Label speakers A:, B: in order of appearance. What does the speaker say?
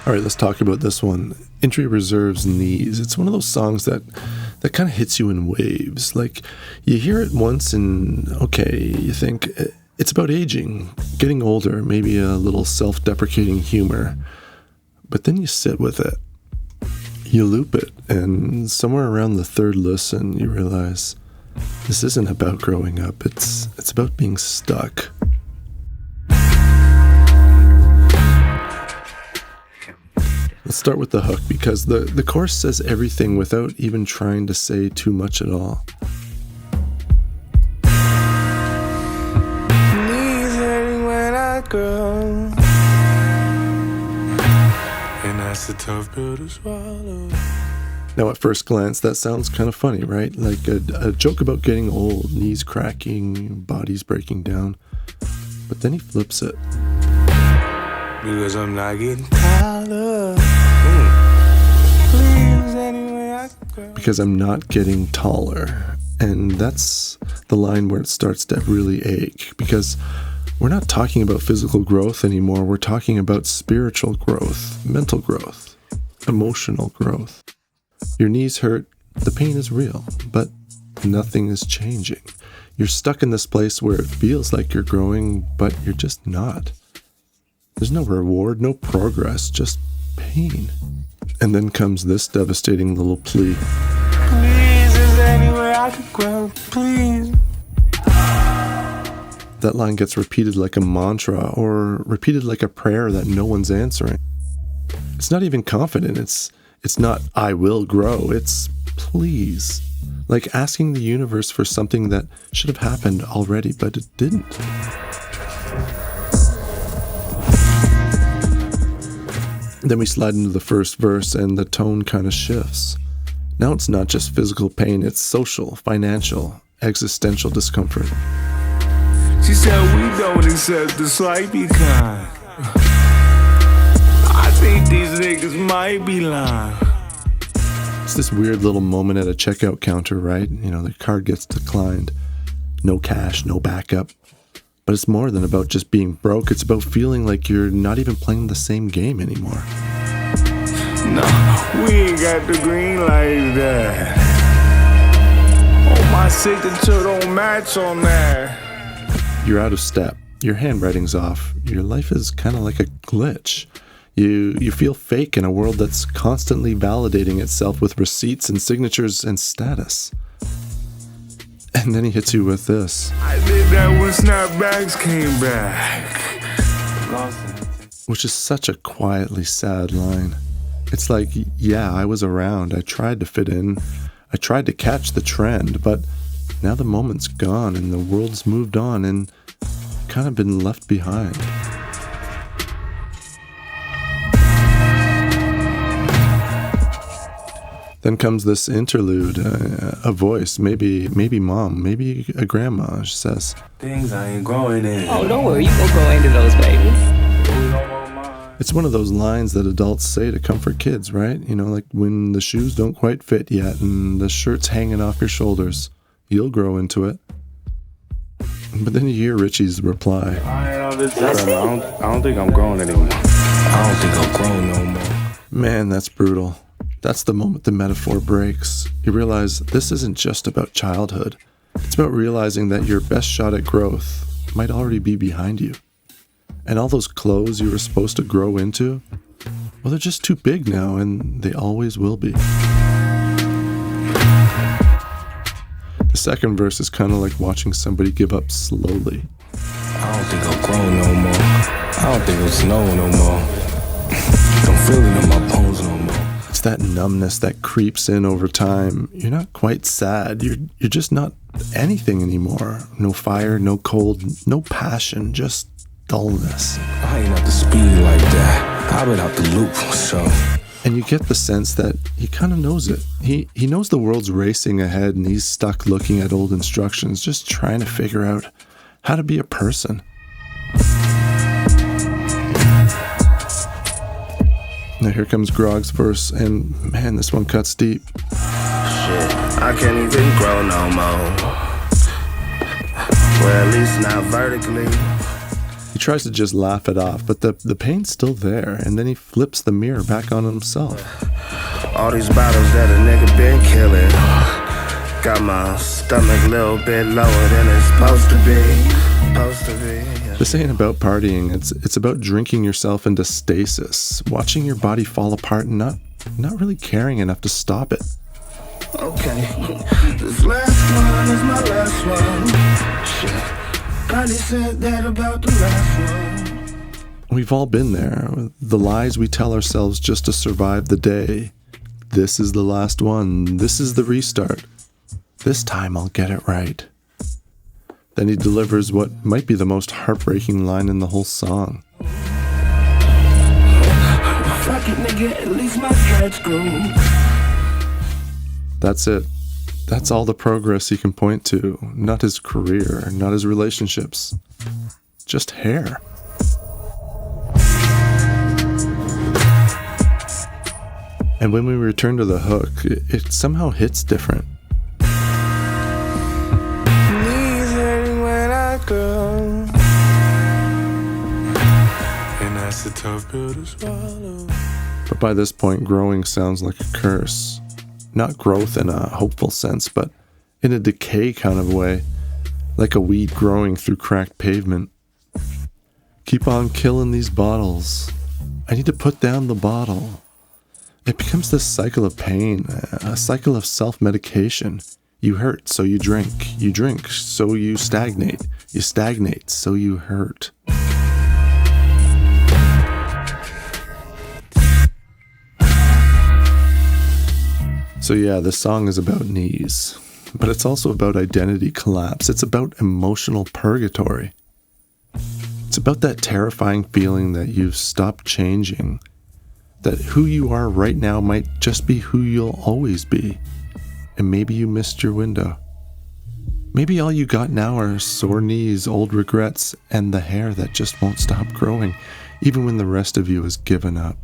A: All right, let's talk about this one. Injury Reserve's Knees. It's one of those songs that kind of hits you in waves. Like, you hear it once and, okay, you think it's about aging, getting older, maybe a little self-deprecating humor. But then you sit with it. You loop it, and somewhere around the third listen, you realize this isn't about growing up. It's about being stuck. Let's start with the hook, because the chorus says everything without even trying to say too much at all.
B: Knees hurting when I grow, and that's a tough pill to swallow.
A: Now, at first glance, that sounds kind of funny, right? Like a joke about getting old, knees cracking, bodies breaking down. But then he flips it.
B: Because I'm not getting taller. Please, anyway, I can go.
A: Because I'm not getting taller. And that's the line where it starts to really ache. Because we're not talking about physical growth anymore. We're talking about spiritual growth, mental growth, emotional growth. Your knees hurt, the pain is real, but nothing is changing. You're stuck in this place where it feels like you're growing, but you're just not. There's no reward, no progress, just pain. And then comes this devastating little plea.
B: Please, is there any way I could grow? Please.
A: That line gets repeated like a mantra, or repeated like a prayer that no one's answering. It's not even confident. It's not, I will grow. It's please. Like asking the universe for something that should have happened already, but it didn't. Then we slide into the first verse and the tone kind of shifts. Now it's not just physical pain, it's social, financial, existential discomfort.
B: She said we don't accept the swipey kind. I think these niggas might be lying.
A: It's this weird little moment at a checkout counter, right? You know, the card gets declined. No cash, no backup. But it's more than about just being broke. It's about feeling like you're not even playing the same game anymore.
B: No, we ain't got the green like that. Oh, my signature don't match on that.
A: You're out of step. Your handwriting's off. Your life is kind of like a glitch. You feel fake in a world that's constantly validating itself with receipts and signatures and status. And then he hits you with this.
B: I did that when snapbacks came back.
A: Which is such a quietly sad line. It's like, yeah, I was around. I tried to fit in. I tried to catch the trend, but now the moment's gone and the world's moved on and kind of been left behind. Then comes this interlude, a voice, maybe mom, maybe a grandma, she says.
B: Things I ain't growing in.
C: Oh, don't worry, you gonna grow into those, baby.
A: It's one of those lines that adults say to comfort kids, right? You know, like when the shoes don't quite fit yet and the shirt's hanging off your shoulders. You'll grow into it. But then you hear Richie's reply.
B: I don't think I'm growing anymore. I don't think I'll grow no more.
A: Man, that's brutal. That's the moment the metaphor breaks. You realize this isn't just about childhood. It's about realizing that your best shot at growth might already be behind you. And all those clothes you were supposed to grow into, well, they're just too big now, and they always will be. The second verse is kind of like watching somebody give up slowly.
B: I don't think I'll grow no more. I don't think it'll snow no more. Don't feel it in my bones no more.
A: It's that numbness that creeps in over time. You're not quite sad. You're just not anything anymore. No fire, no cold, no passion, just dullness.
B: I ain't at the speed like that. I've been out the loop, so.
A: And you get the sense that he kind of knows it. He knows the world's racing ahead and he's stuck looking at old instructions, just trying to figure out how to be a person. Now here comes Groggs' verse, and man, this one cuts deep.
B: Shit, I can't even grow no more. Well, at least not vertically.
A: He tries to just laugh it off, but the pain's still there, and then he flips the mirror back on himself.
D: All these bottles that a nigga been killing got my stomach a little bit lower than it's supposed to be.
A: This ain't about partying, it's about drinking yourself into stasis, watching your body fall apart and not really caring enough to stop it.
D: Okay, this last one is my last one. Shit. Probably said that about the last one.
A: We've all been there. The lies we tell ourselves just to survive the day. This is the last one. This is the restart. This time I'll get it right. Then he delivers what might be the most heartbreaking line in the whole song.
D: Fuck it, nigga, at least my dreads grew.
A: That's it. That's all the progress he can point to. Not his career, not his relationships. Just hair. And when we return to the hook, it somehow hits different.
D: Knees hurting when I grow.
B: And that's a tough pill to swallow.
A: But by this point, growing sounds like a curse. Not growth in a hopeful sense, but in a decay kind of way, like a weed growing through cracked pavement. Keep on killing these bottles. I need to put down the bottle. It becomes this cycle of pain, a cycle of self-medication. You hurt, so you drink. You drink, so you stagnate. You stagnate, so you hurt. So yeah, this song is about knees, but it's also about identity collapse. It's about emotional purgatory. It's about that terrifying feeling that you've stopped changing, that who you are right now might just be who you'll always be, and maybe you missed your window. Maybe all you got now are sore knees, old regrets, and the hair that just won't stop growing, even when the rest of you has given up.